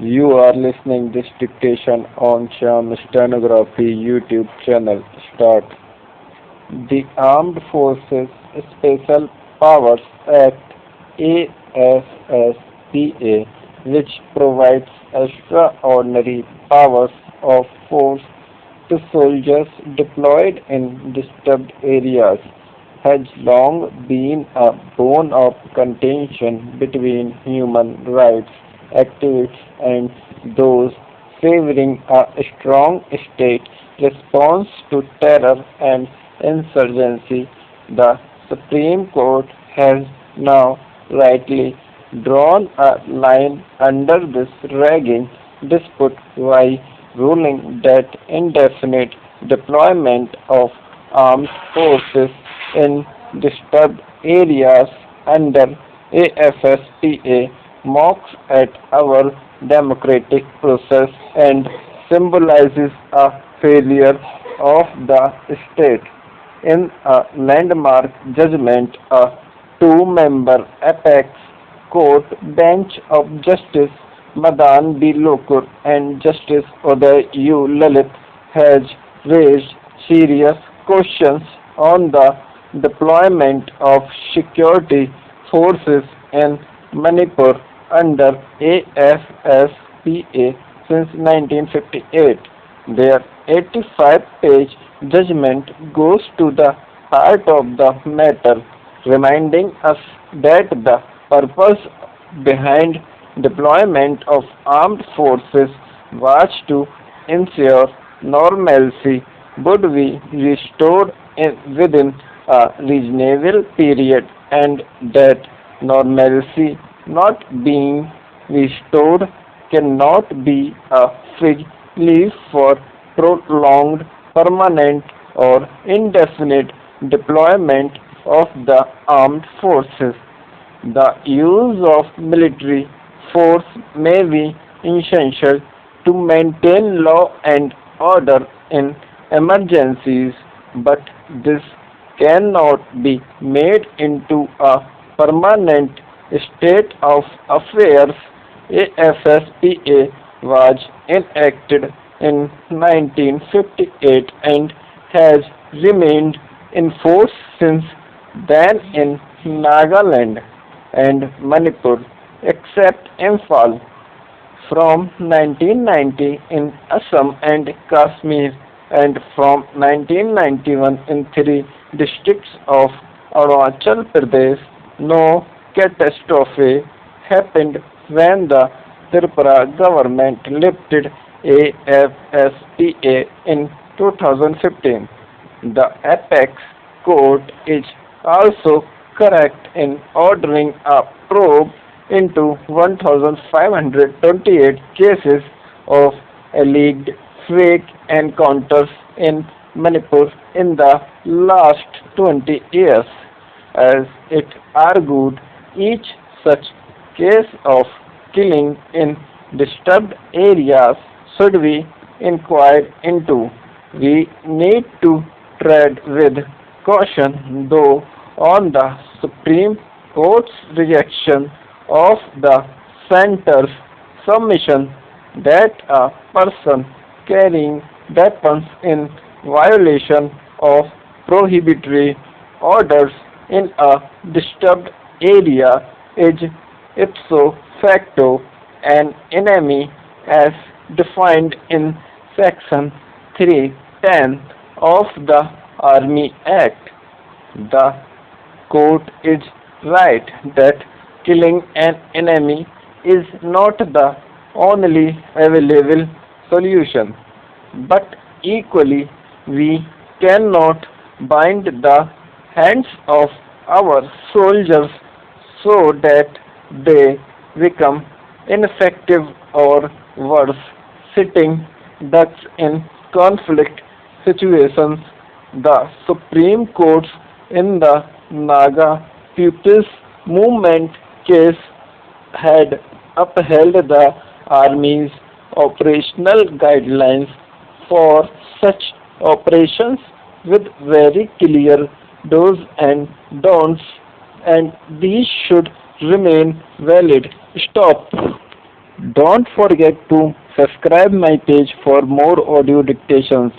You are listening this dictation on Sham Stenography YouTube channel. Start. The Armed Forces Special Powers Act AFSPA, which provides extraordinary powers of force to soldiers deployed in disturbed areas, has long been a bone of contention between human rights activists and those favoring a strong state response to terror and insurgency. The Supreme Court has now rightly drawn a line under this raging dispute by ruling that indefinite deployment of armed forces in disturbed areas under AFSPA mocks at our democratic process and symbolizes a failure of the state. In a landmark judgment, a two-member apex court bench of Justice Madan B. Lokur and Justice Uday U. Lalit has raised serious questions on the deployment of security forces in Manipur under AFSPA since 1958. Their 85-page judgment goes to the heart of the matter, reminding us that the purpose behind deployment of armed forces was to ensure normalcy would be restored within a reasonable period, and that normalcy not being restored cannot be a fig leaf for prolonged, permanent, or indefinite deployment of the armed forces. The use of military force may be essential to maintain law and order in emergencies, but this cannot be made into a permanent state of affairs. AFSPA was enacted in 1958 and has remained in force since then in Nagaland and Manipur, except Imphal, from 1990 in Assam and Kashmir, and from 1991 in three districts of Arunachal Pradesh. No catastrophe happened when the Tripura government lifted AFSPA in 2015. The apex court is also correct in ordering a probe into 1,528 cases of alleged fake encounters in Manipur in the last 20 years. As it argued, each such case of killing in disturbed areas should be inquired into. We need to tread with caution, though, on the Supreme Court's rejection of the center's submission that a person carrying weapons in violation of prohibitory orders in a disturbed area is ipso facto an enemy as defined in Section 310 of the Army Act. The court is right that killing an enemy is not the only available solution, but equally we cannot bind the hands of our soldiers so that they become ineffective or worse, sitting ducks in conflict situations. The Supreme Court in the Naga People's Movement case had upheld the Army's operational guidelines for such operations with very clear do's and don'ts, and these should remain valid. Stop. Don't forget to subscribe my page for more audio dictations.